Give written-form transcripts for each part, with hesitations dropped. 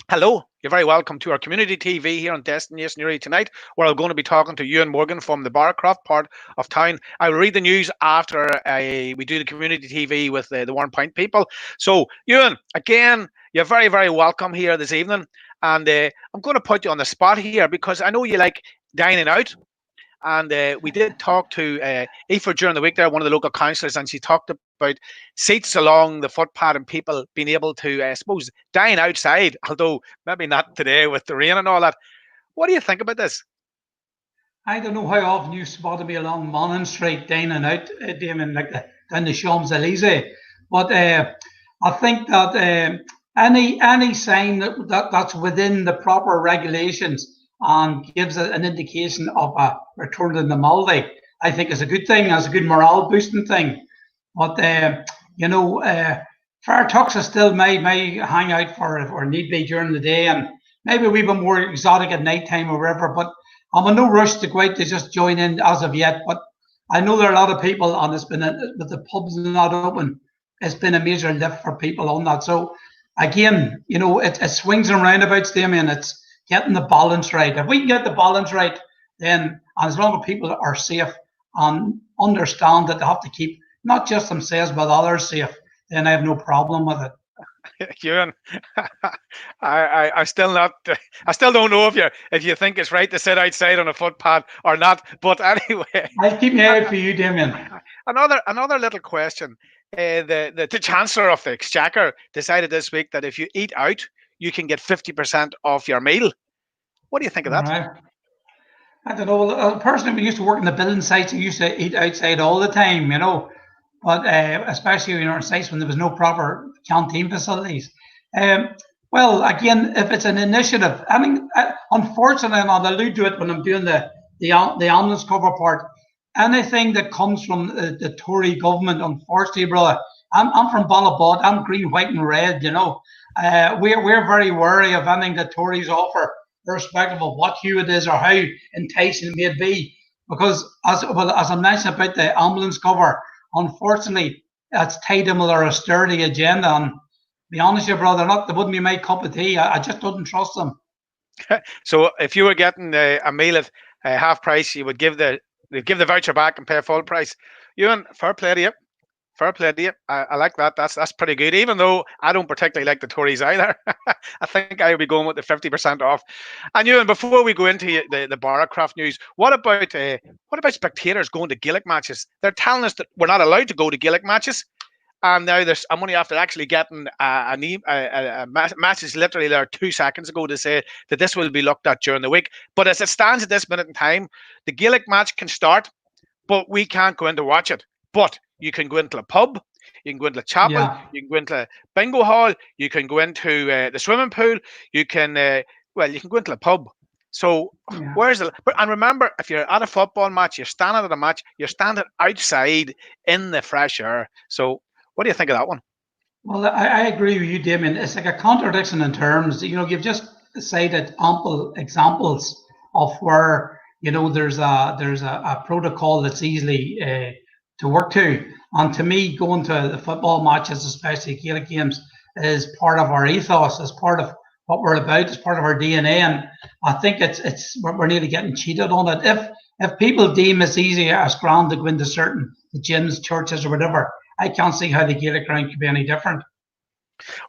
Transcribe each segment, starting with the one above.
Hello, you're very welcome to our community TV here on Destination Newry tonight, where I'm going to be talking to Ewan Morgan from the Barcroft part of town. I will read the news after we do the community TV with the Warren Point people. So, Ewan, again, you're very, very welcome here this evening. And I'm going to put you on the spot here because I know you like dining out. And we did talk to Aoife during the week there, one of the local councillors, and she talked about seats along the footpath and people being able to, I suppose, dine outside, although maybe not today with the rain and all that. What do you think about this? I don't know how often you spotted me along Monaghan Street dining out, Damien, like down the Champs-Elysees. But I think that any sign that's within the proper regulations and gives an indication of a return to normality, I think is a good thing. It's a good morale boosting thing. But fair tuxes still may hang out for need be during the day, and maybe we were more exotic at night time or whatever. But I'm in no rush to go out to just join in as of yet. But I know there are a lot of people, and it's been with the pubs not open, it's been a major lift for people on that. So again, it swings and roundabouts, Damien. It's getting the balance right. If we can get the balance right, then as long as people are safe and understand that they have to keep not just themselves but others safe, then I have no problem with it. Ewan, I still not. I still don't know if you think it's right to sit outside on a footpath or not. But anyway, I'll keep my eye out for you, Damien. Another little question. The Chancellor of the Exchequer decided this week that if you eat out, you can get 50% off your meal. What do you think of that? Right. I don't know. Personally, we used to work in the building sites. We used to eat outside all the time, but especially in sites when there was no proper canteen facilities. Well, again, if it's an initiative, I mean, unfortunately, and I'll allude to it when I'm doing the ambulance cover part, anything that comes from the Tory government, unfortunately, brother, I'm from Ballybot. I'm green, white, and red. We're very wary of anything that Tories offer, irrespective of what hue it is or how enticing it may be. Because as I mentioned about the ambulance cover, unfortunately, that's tied in with our austerity agenda. And to be honest with you, brother, they wouldn't be my cup of tea. I just don't trust them. So if you were getting a meal at half price, you would give the voucher back and pay full price. Ewan, fair play to you. Fair play to you. I like that. That's pretty good. Even though I don't particularly like the Tories either, I think I would be going with the 50% off. And Ewan, before we go into the Barcroft news, what about spectators going to Gaelic matches? They're telling us that we're not allowed to go to Gaelic matches. And now I'm only after actually getting a message literally there 2 seconds ago to say that this will be looked at during the week. But as it stands at this minute in time, the Gaelic match can start, but we can't go in to watch it. But you can go into a pub, you can go into a chapel, you can go into a bingo hall, you can go into the swimming pool, you can go into a pub. So where's the? And remember, if you're at a football match, you're standing at a match, you're standing outside in the fresh air. So what do you think of that one? Well, I agree with you, Damien. It's like a contradiction in terms. You've just cited ample examples of where there's a protocol that's easily to work to. And to me, going to the football matches, especially Gaelic games, is part of our ethos, is part of what we're about, is part of our DNA. And I think we're nearly getting cheated on it. If people deem it's easy as grand to go into certain gyms, churches, or whatever, I can't see how the Gaelic ground could be any different.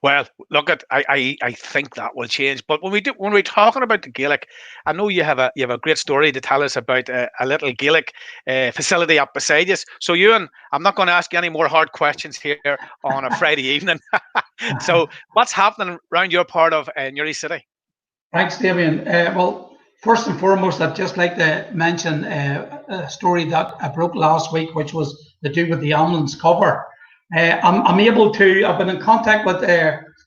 Well, look at I think that will change. But when we're talking about the Gaelic, I know you have a great story to tell us about a little Gaelic facility up beside us. So Ewan, I'm not going to ask you any more hard questions here on a Friday evening. So what's happening around your part of Newry City? Thanks, Damien. Well, first and foremost, I'd just like to mention a story that I broke last week, which was to do with the ambulance cover. I've been in contact with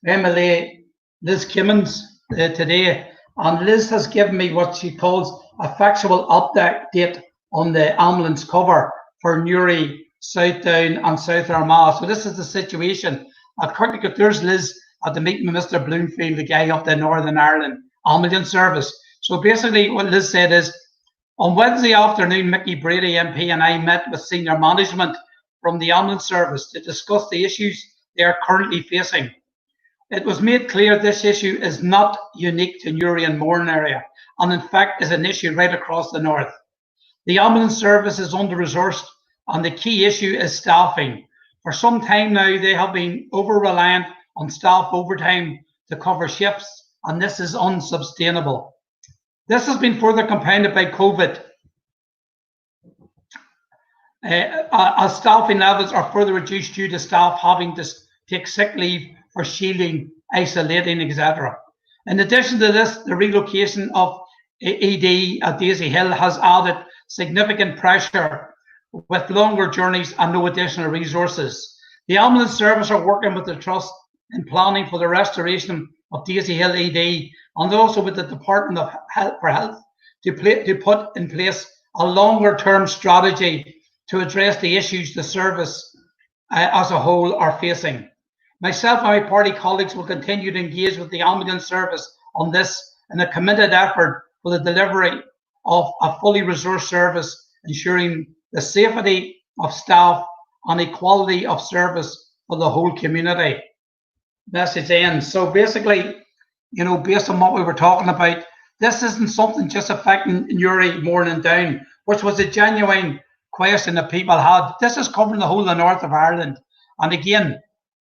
MLA Liz Kimmins today, and Liz has given me what she calls a factual update on the ambulance cover for Newry, South Down and South Armagh. So this is the situation. I've quickly got there's Liz at the meeting with Mr. Bloomfield, the guy up the Northern Ireland ambulance service. So basically what Liz said is, on Wednesday afternoon, Mickey Brady MP and I met with senior management from the ambulance service to discuss the issues they are currently facing. It was made clear this issue is not unique to Newry and Mourne area, and in fact is an issue right across the north. The ambulance service is under-resourced, and the key issue is staffing. For some time now, they have been over-reliant on staff overtime to cover shifts, and this is unsustainable. This has been further compounded by COVID, as staffing levels are further reduced due to staff having to take sick leave for shielding, isolating, etc. In addition to this, the relocation of ED at Daisy Hill has added significant pressure with longer journeys and no additional resources. The ambulance service are working with the Trust in planning for the restoration of Daisy Hill ED and also with the Department of Health to put in place a longer term strategy to address the issues the service as a whole are facing. Myself and my party colleagues will continue to engage with the ambulance service on this in a committed effort for the delivery of a fully resourced service, ensuring the safety of staff and equality of service for the whole community. Message ends. So basically, you know, based on what we were talking about, this isn't something just affecting Newry, Mourne and Down, which was a genuine question that people had. This is covering the whole of the north of Ireland. And again,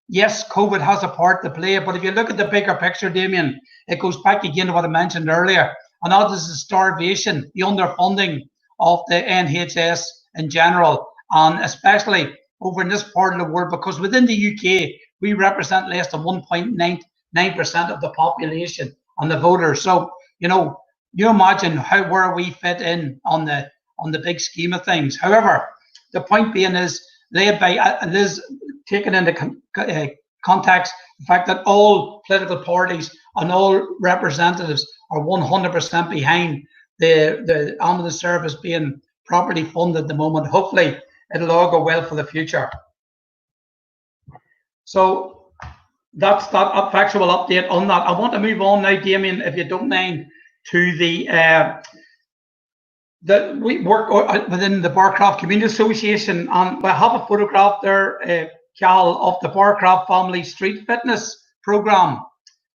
yes, COVID has a part to play, but if you look at the bigger picture, Damien, it goes back again to what I mentioned earlier, and that is the starvation, the underfunding of the NHS in general, and especially over in this part of the world, because within the UK, we represent less than 1.99% of the population and the voters. So, you know, you imagine where we fit in on the big scheme of things. However, the point being is, laid by Liz, taken into context the fact that all political parties and all representatives are 100% behind the ambulance service being properly funded at the moment. Hopefully, it'll all go well for the future. So that's that factual update on that. I want to move on now, Damien, if you don't mind, to we work within the Barcroft Community Association, and I have a photograph there, Cal, of the Barcroft Family Street Fitness Programme,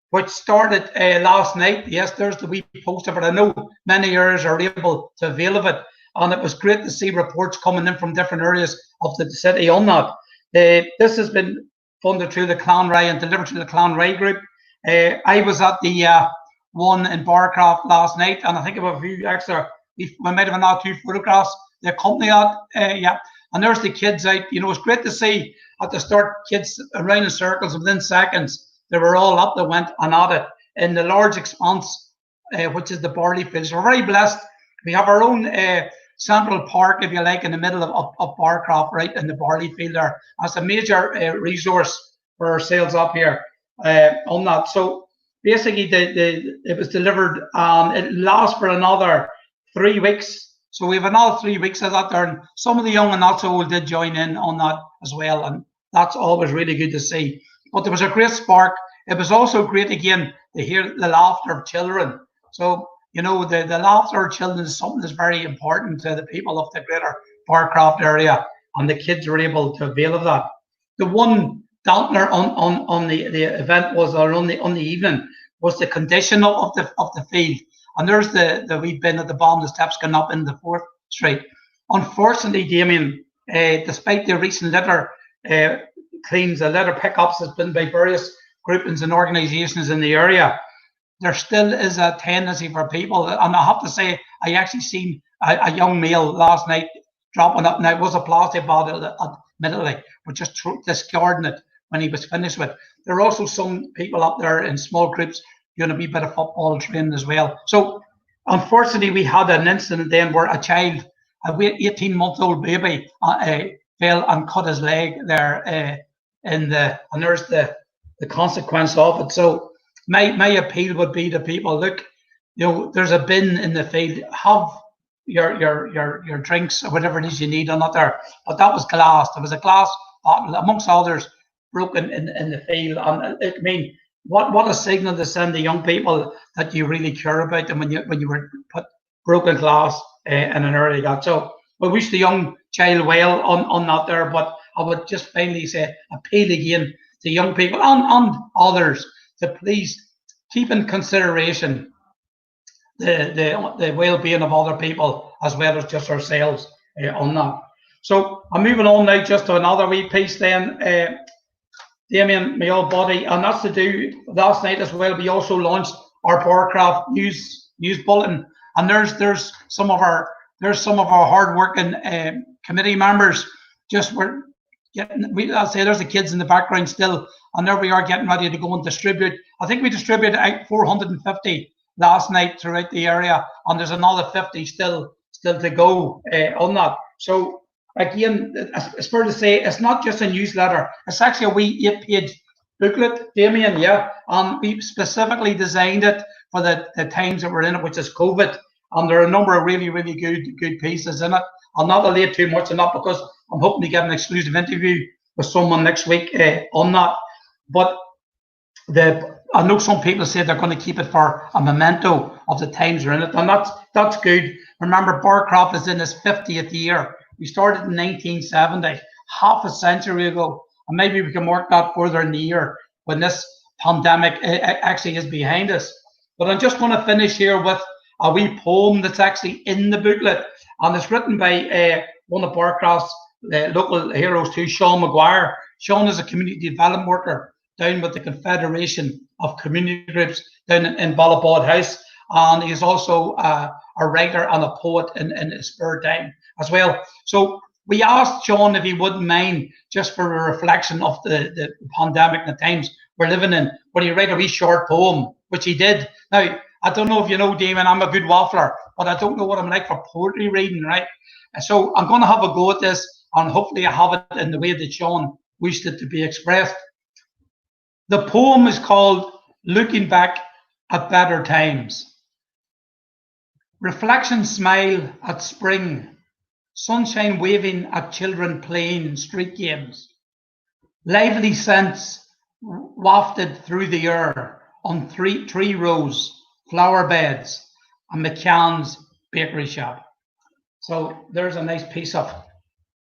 which started last night. Yes, there's the wee poster, but I know many areas are able to avail of it, and it was great to see reports coming in from different areas of the city on that. This has been funded through the Clanray and delivered to the Clanray group. I was at the one in Barcroft last night, and I think about a few extra. We might have another 2 photographs. The company yeah, and there's the kids out. You know, it's great to see at the start kids around in circles. Within seconds, they were all up. They went and at it in the large expanse, which is the Barley Fields. We're very blessed. We have our own central park, if you like, in the middle of Barcroft, right in the Barley Field there. That's a major resource for ourselves up here on that. So basically, it was delivered. It lasts for another 3 weeks. So we have another 3 weeks of that there. And some of the young and not so old did join in on that as well. And that's always really good to see. But there was a great spark. It was also great, again, to hear the laughter of children. So, you know, the laughter of children is something that's very important to the people of the greater Barcroft area. And the kids were able to avail of that. The one dampener on the event was, or on the evening, was the condition of the field. And there's the wee bin at the bottom of the steps going up in the 4th Street. Unfortunately, Damien, despite the recent litter cleans, the litter pickups has been by various groupings and organisations in the area, there still is a tendency for people. And I have to say, I actually seen a young male last night dropping up. Now, it was a plastic bottle, admittedly, but just discarding it when he was finished with. There are also some people up there in small groups doing a wee bit of football training as well. So unfortunately, we had an incident then where a child, a 18-month-old baby, fell and cut his leg there and there's the consequence of it. So my appeal would be to people, look, you know, there's a bin in the field. Have your drinks or whatever it is you need on that there. But that was glass. There was a glass bottle, amongst others, broken in the field. And I mean, what a signal to send the young people that you really care about them when you were put broken glass in an area like that. So we wish the young child well on that there, but I would just finally say, appeal again to young people and others to please keep in consideration the well-being of other people as well as just ourselves on that. So I'm moving on now just to another wee piece then, Damien, my old buddy, and that's to do last night as well. We also launched our Barcroft news bulletin, and there's some of our hard-working committee members just were getting. I'll say there's the kids in the background still, and there we are getting ready to go and distribute. I think we distributed out 450 last night throughout the area, and there's another 50 still to go on that. So again, it's fair to say it's not just a newsletter. It's actually a wee 8-page booklet, Damien, yeah. And we specifically designed it for the times that we're in it, which is COVID. And there are a number of really, really good pieces in it. I'll not relate too much on that because I'm hoping to get an exclusive interview with someone next week on that. But I know some people say they're going to keep it for a memento of the times we're in it, and that's good. Remember, Barcroft is in its 50th year. We started in 1970, half a century ago, and maybe we can work that further in the year when this pandemic actually is behind us. But I'm just going to finish here with a wee poem that's actually in the booklet, and it's written by one of Barcroft's local heroes too, Sean McGuire. Sean is a community development worker down with the Confederation of Community Groups down in Ballybot House, and he's also a writer and a poet in his spare time as well. So we asked Sean if he wouldn't mind, just for a reflection of the pandemic and the times we're living in, would he write a wee short poem, which he did. Now, I don't know if you know, Damon, I'm a good waffler, but I don't know what I'm like for poetry reading, right? So I'm going to have a go at this, and hopefully I have it in the way that Sean wished it to be expressed. The poem is called Looking Back at Better Times. Reflections smile at spring, sunshine waving at children playing street games. Lively scents wafted through the air on tree rows, flower beds, and McCann's bakery shop. So there's a nice piece of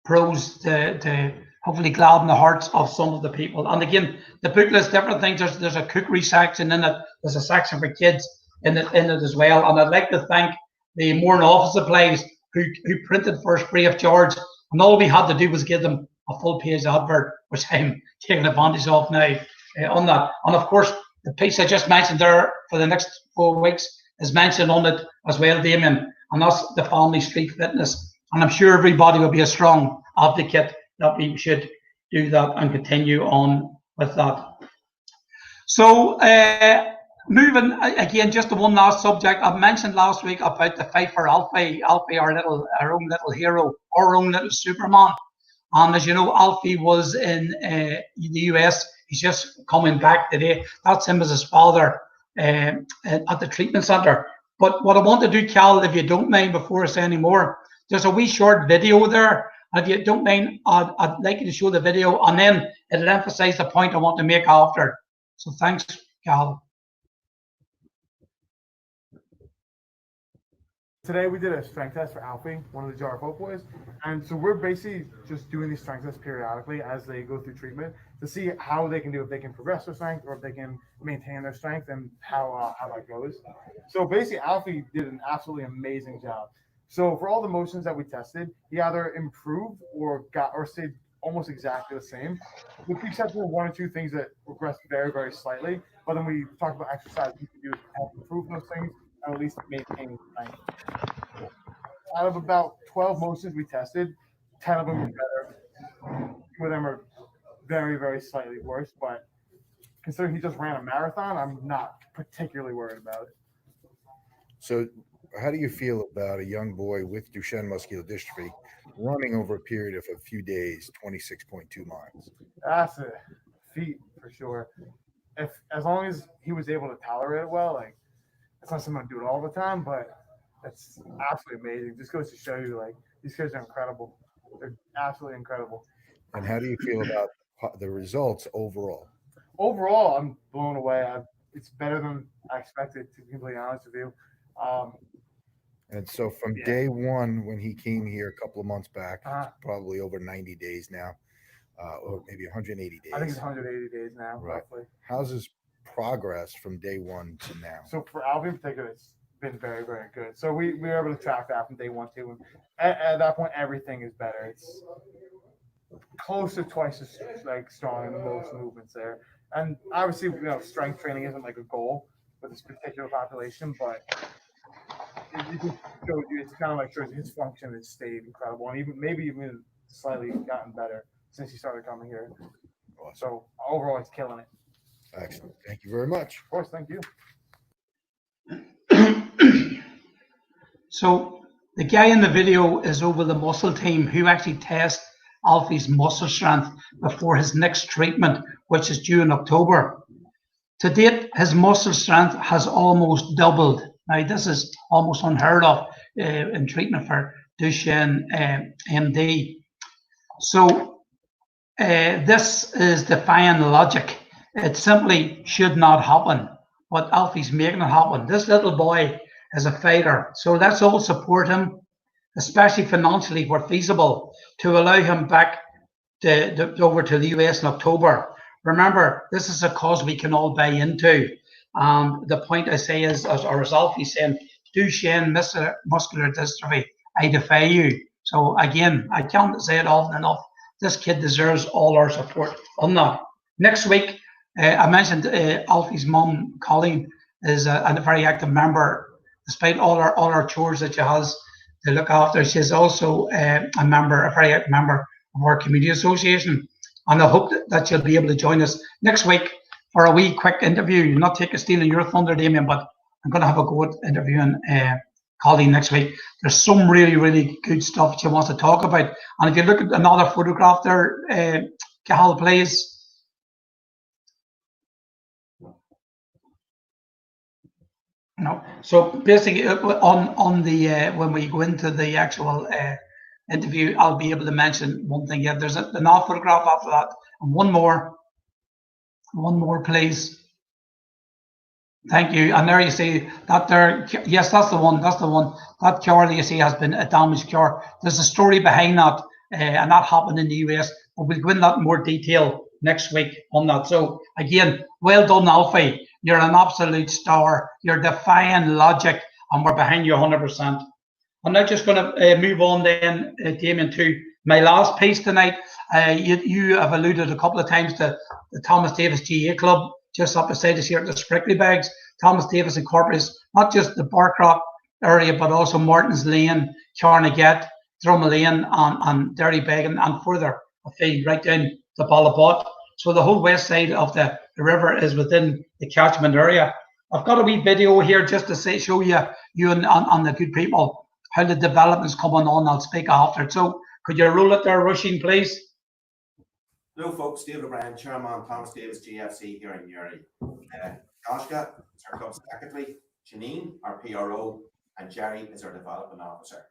prose to hopefully gladden the hearts of some of the people. And again, the booklet's different things. There's a cookery section in it. There's a section for kids in it as well. And I'd like to thank the Mourne Office Supplies who printed for us free of charge. And all we had to do was give them a full page advert, which I'm taking advantage of now on that. And of course, the piece I just mentioned there for the next 4 weeks is mentioned on it as well, Damien. And that's the family street fitness. And I'm sure everybody will be a strong advocate that we should do that and continue on with that. So moving again, just the one last subject. I mentioned last week about the fight for Alfie, our own little hero, our own little Superman. And as you know, Alfie was in the US. He's just coming back today. That's him as his father at the treatment centre. But what I want to do, Cal, if you don't mind, before I say any more, there's a wee short video there. If you don't mind, I'd like you to show the video, and then it'll emphasise the point I want to make after. So thanks, Cal. Today we did a strength test for Alfie, one of the Jar of Hope boys, and so we're basically just doing these strength tests periodically as they go through treatment to see how they can do, if they can progress their strength or if they can maintain their strength, and how that goes. So basically, Alfie did an absolutely amazing job. So for all the motions that we tested, he either improved or stayed almost exactly the same, with the exception of 1 or 2 things that regressed very, very slightly. But then we talked about exercise you can do to help improve those things and at least maintain strength. Out of about 12 motions we tested, 10 of them were better. 2 of them are very, very slightly worse. But considering he just ran a marathon, I'm not particularly worried about it. So how do you feel about a young boy with Duchenne muscular dystrophy running over a period of a few days, 26.2 miles? That's a feat for sure. As long as he was able to tolerate it well, like, it's not something I do it all the time, but that's absolutely amazing. Just goes to show you, like, these kids are incredible. They're absolutely incredible. And how do you feel about the results overall? Overall, I'm blown away. It's better than I expected, to be completely honest with you. And so from day one, when he came here a couple of months back, probably over 90 days now, or maybe 180 days. I think it's 180 days now, right. roughly. How's his progress from day one to now? So for Alfie in particular, it's been very, very good. So we were able to track that from day one too. And at that point, everything is better. It's close to twice as like strong in most movements there. And obviously, strength training isn't like a goal with this particular population, but it just shows you. It's kind of like shows you his function has stayed incredible, and maybe even slightly gotten better since he started coming here. Awesome. So overall, he's killing it. Excellent. Thank you very much. Of course, thank you. So the guy in the video is over the muscle team who actually tests Alfie's muscle strength before his next treatment, which is due in October. To date, his muscle strength has almost doubled. Now, this is almost unheard of in treatment for Duchenne MD. So this is defying logic. It simply should not happen, but Alfie's making it happen. This little boy is a fighter, so let's all support him, especially financially where feasible, to allow him back over to the US in October. Remember, this is a cause we can all buy into. The point I say is, as Alfie saying, Duchenne muscular dystrophy, I defy you. So again, I can't say it often enough. This kid deserves all our support on that. Next week, I mentioned Alfie's mum, Colleen, is a very active member. Despite all our chores that she has to look after, she's also a very active member of our community association. And I hope that she'll be able to join us next week for a wee quick interview. Not stealing your thunder, Damien, but I'm going to have a go at interviewing Colleen next week. There's some really, really good stuff she wants to talk about. And if you look at another photograph there, Cahal, please. No. So basically, on the when we go into the actual interview, I'll be able to mention one thing. Yeah, there's another photograph after that, and one more, please. Thank you. And there you see that there. Yes, that's the one. That's the one. That car that you see has been a damaged car. There's a story behind that, and that happened in the US. But we'll go into that in more detail next week on that. So again, well done, Alfie. You're an absolute star. You're defying logic, and we're behind you 100%. I'm now just going to move on then, Damien, to my last piece tonight. You have alluded a couple of times to the Thomas Davis GA Club, just up beside us here at the Sprickley Bags. Thomas Davis incorporates not just the Barcroft area, but also Martin's Lane, Carnegie, Drum Lane, and Derrybegan, and further afield, right down to Ballybot. So the whole west side of the river is within the catchment area. I've got a wee video here just to show you and the good people how the development's coming on. I'll speak after it. So could you roll it there, Rushing, please? Hello folks, David O'Brien, Chairman, Thomas Davis GFC here in Newry. Goshka is our club secretary, Janine, our PRO, and Jerry is our development officer.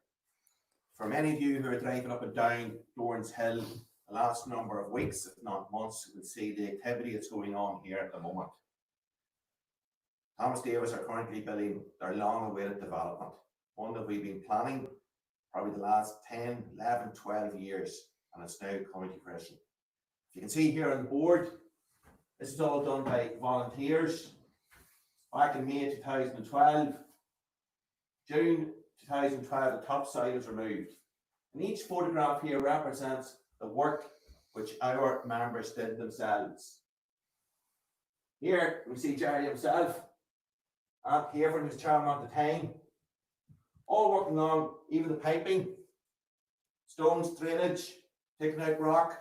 For many of you who are driving up and down Dorrans Hill the last number of weeks, if not months, you can see the activity that's going on here at the moment. Thomas Davis are currently building their long-awaited development, one that we've been planning probably the last 10, 11, 12 years, and it's now coming to fruition. You can see here on the board, this is all done by volunteers. Back in May 2012, June 2012, the topside was removed. And each photograph here represents the work which our members did themselves. Here we see Jerry himself, and here from his chairman at the time, all working on even the piping, stones, drainage, taking out rock.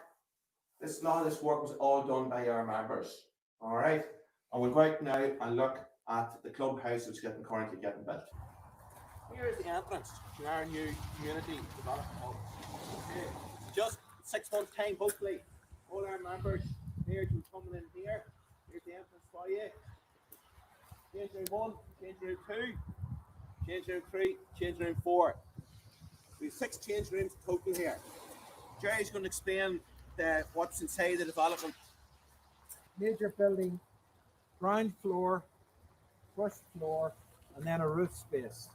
A lot of this work was all done by our members. All right, and we'll go out now and look at the clubhouse that's currently getting built. Here is the entrance to our new community development hub. Okay. Just 6 months' time, hopefully, all our members here to be coming in here. Here's the entrance foyer. Change room 1, change room 2, change room 3, change room 4. We have 6 change rooms total here. Jerry's going to explain what's inside the development. Major building, ground floor, first floor, and then a roof space.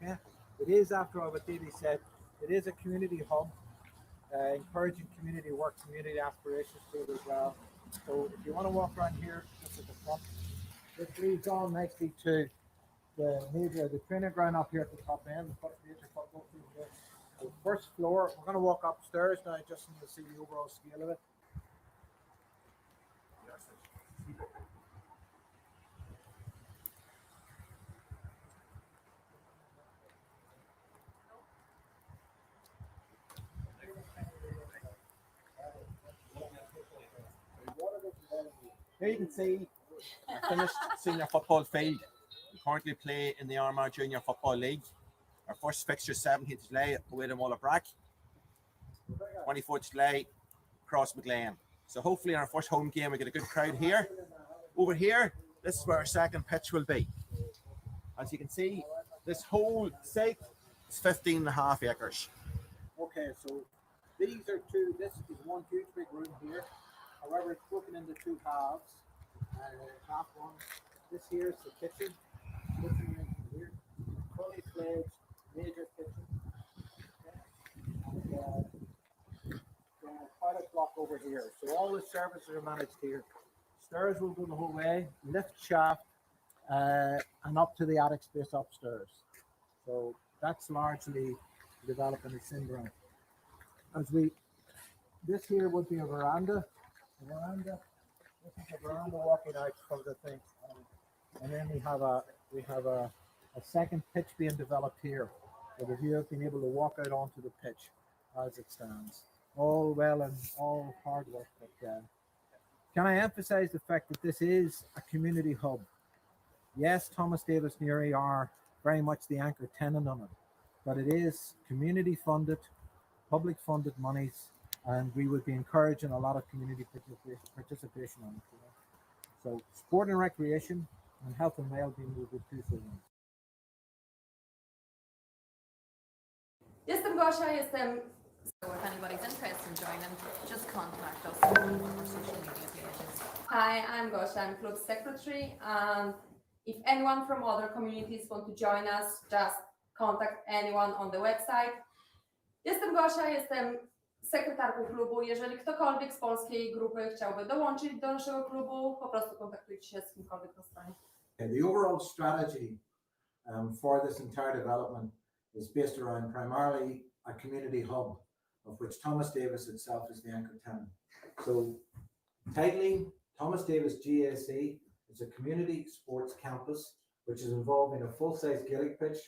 Okay, it is, after all what Davey said, it is a community hub, encouraging community work, community aspirations to it as well. So if you want to walk around here, just at the front, This leads on nicely to the training ground up here at the top end, the major football field here. The first floor, we're going to walk upstairs now just to see the overall scale of it. Here you can see a finished senior football field. We currently play in the Armagh Junior Football League. Our first fixture 17th of July away to Mullabrack. 24th of July, Cross McLean. So hopefully in our first home game we get a good crowd here. Over here, this is where our second pitch will be. As you can see, this whole site is 15.5 acres. Okay, so these are two, this is one huge big room here. However, it's broken into two halves. Half one, this here is the kitchen room here. Fully fledged major kitchen. And toilet block over here. So all the services are managed here. Stairs will go the whole way, lift shaft, and up to the attic space upstairs. So that's largely developing the syndrome. This here would be a veranda. This is a veranda walking out from the thing, and then we have a second pitch being developed here, with a view of being able to walk out onto the pitch as it stands. All well and all hard work, but can I emphasize the fact that this is a community hub? Yes, Thomas Davis Newry are very much the anchor tenant on it, but it is community funded, public funded monies, and we would be encouraging a lot of community participation on it. So sport and recreation and health and well-being will be two things. Jestem Gosia, so if anybody's interested in joining, just contact us on our social media pages. Hi, I'm Gosia, I'm club secretary, and if anyone from other communities want to join us, just contact anyone on the website. Jestem Gosia, jestem sekretarką klubu. Jeżeli ktokolwiek z polskiej grupy chciałby dołączyć do naszego klubu, po prostu kontaktujcie się z kimkolwiek na stronie. The overall strategy for this entire development is based around primarily a community hub, of which Thomas Davis itself is the anchor tenant. So, titling Thomas Davis GAC is a community sports campus, which is involving a full-size Gaelic pitch,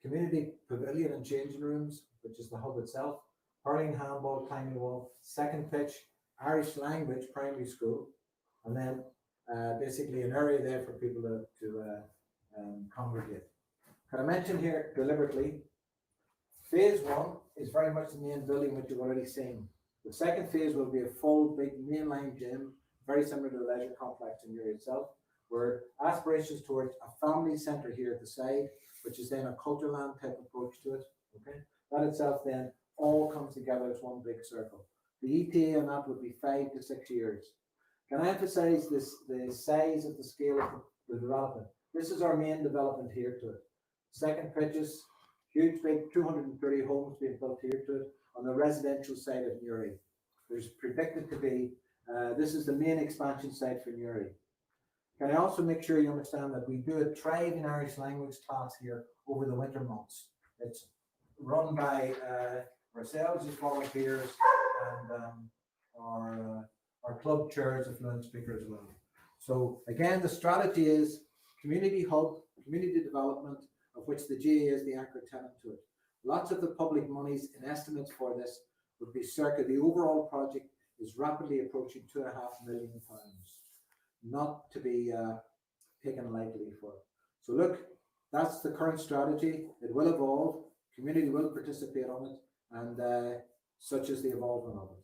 community pavilion and changing rooms, which is the hub itself, hurling, handball, climbing wall, second pitch, Irish language primary school, and then basically an area there for people to congregate. Can I mention here deliberately, phase one is very much the main building which you've already seen. The second phase will be a full big mainline gym, very similar to the leisure complex in Newry itself, where aspirations towards a family centre here at the side, which is then a culture land type approach to it. Okay, that itself then all comes together as one big circle. The ETA on that would be 5 to 6 years. Can I emphasize this, the size of the scale of the development? This is our main development here to it. Second pitches, huge big 230 homes being built here to it on the residential side of Newry. There's predicted to be, this is the main expansion site for Newry. Can I also make sure you understand that we do a thriving Irish language class here over the winter months. It's run by ourselves as volunteers and our club chairs of fluent speaker as well. So again, the strategy is community hub, community development, of which the GA is the anchor tenant to it. Lots of the public monies and estimates for this would be circa, the overall project is rapidly approaching £2.5 million. Not to be taken lightly for. So look, that's the current strategy. It will evolve, community will participate on it, and such is the evolvement of it.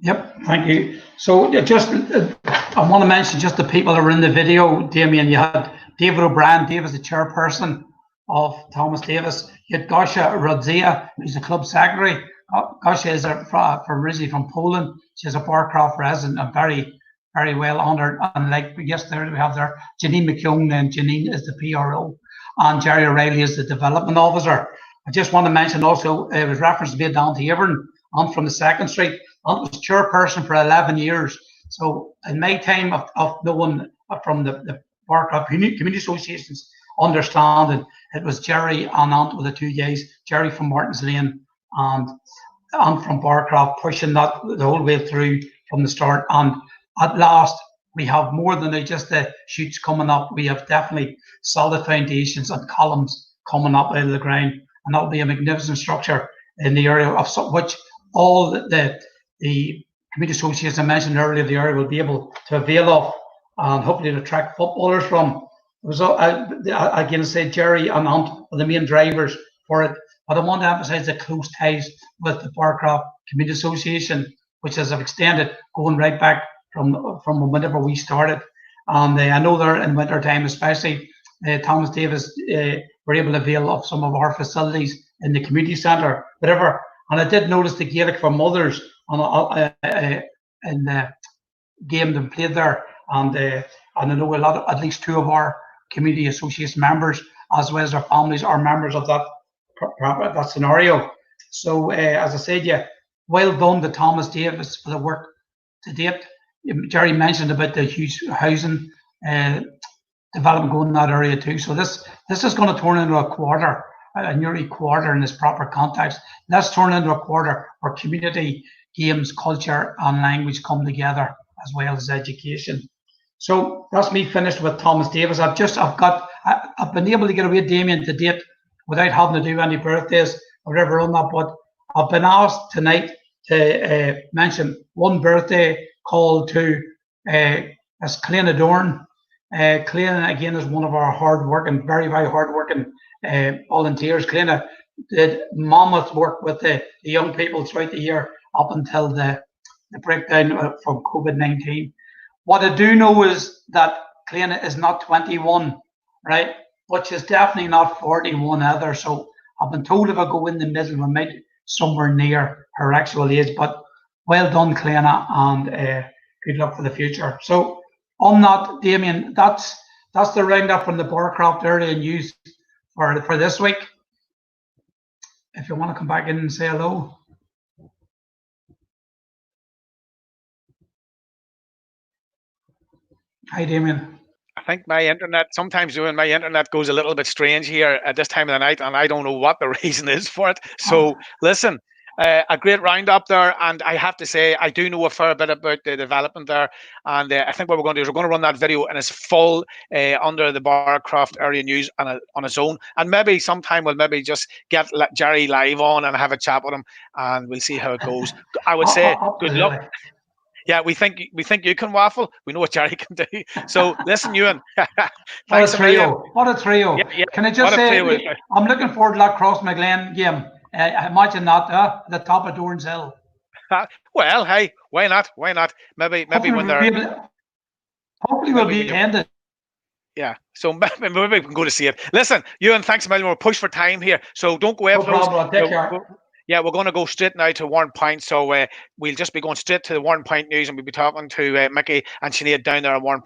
Yep, thank you. So just, I want to mention just the people that were in the video, Damien. You had David O'Brien, Dave is the chairperson, of Thomas Davis. You had Gosia Rodzia, who's the club secretary. Gosia is originally from Poland. She's a Barcroft resident and very well honoured. And like yesterday, we have there Janine McKeown, and Janine is the PRO, and Jerry O'Reilly is the development officer. I just want to mention also, it was reference made down to Avon, and from the 2nd Street. I was chairperson for 11 years. So in my time of knowing from the Barcroft Community Associations understanding, it was Jerry and Ant were the two guys, Jerry from Martins Lane and Ant from Barcroft, pushing that the whole way through from the start. And at last, we have more than just the shoots coming up. We have definitely solid foundations and columns coming up out of the ground. And that'll be a magnificent structure in the area of which all the community associations I mentioned earlier, the area will be able to avail of and hopefully to attract footballers from. It was again say Jerry and Ant are the main drivers for it, but I want to emphasise the close ties with the Barcroft Community Association, which has extended going right back from whenever we started. And I know there in winter time, especially Thomas Davis were able to avail of some of our facilities in the community centre, whatever. And I did notice the Gaelic for Mothers in the game that played there, and I know at least 2 of our community association members, as well as their families, are members of that scenario. So as I said, yeah, well done to Thomas Davis for the work to date. Jerry mentioned about the huge housing development going in that area too. So this is going to turn into a quarter, a Newry quarter in this proper context. Let's turn into a quarter where community, games, culture and language come together as well as education. So that's me finished with Thomas Davis. I've been able to get away Damien to date without having to do any birthdays or whatever on that, but I've been asked tonight to mention one birthday call to as Clena Dorn. Clena again is one of our very hard-working volunteers. Clena did mammoth work with the young people throughout the year up until the breakdown from COVID-19. What I do know is that Clena is not 21, right? But she's definitely not 41 either. So I've been told if I go in the middle, we might somewhere near her actual age. But well done, Clena, and good luck for the future. So on that, Damien, that's the roundup from the Barcroft area news for this week. If you want to come back in and say hello. Hi, Damien. I think my internet, sometimes when my internet goes a little bit strange here at this time of the night, and I don't know what the reason is for it. So listen, a great roundup there, and I have to say I do know a fair bit about the development there, and I think what we're going to do is we're going to run that video in its full under the Barcroft area news on its own, and maybe sometime we'll maybe just get Jerry live on and have a chat with him, and we'll see how it goes. I would say good luck. Yeah, we think you can waffle. We know what Jerry can do. So listen, Ewan. Thanks a million. What a trio! Yeah, can I just say, I'm looking forward to that Crossmaglen game. Imagine that the top of Dorns Hill. Well, hey, why not? Why not? Maybe when they're hopefully we'll be ended. Yeah, so maybe we can go to see it. Listen, Ewan, thanks a million. We're pushed for time here, so don't go out. No problem. Take care. Yeah, we're going to go straight now to Warren Point. So we'll just be going straight to the Warren Point news, and we'll be talking to Mickey and Sinead down there at Warren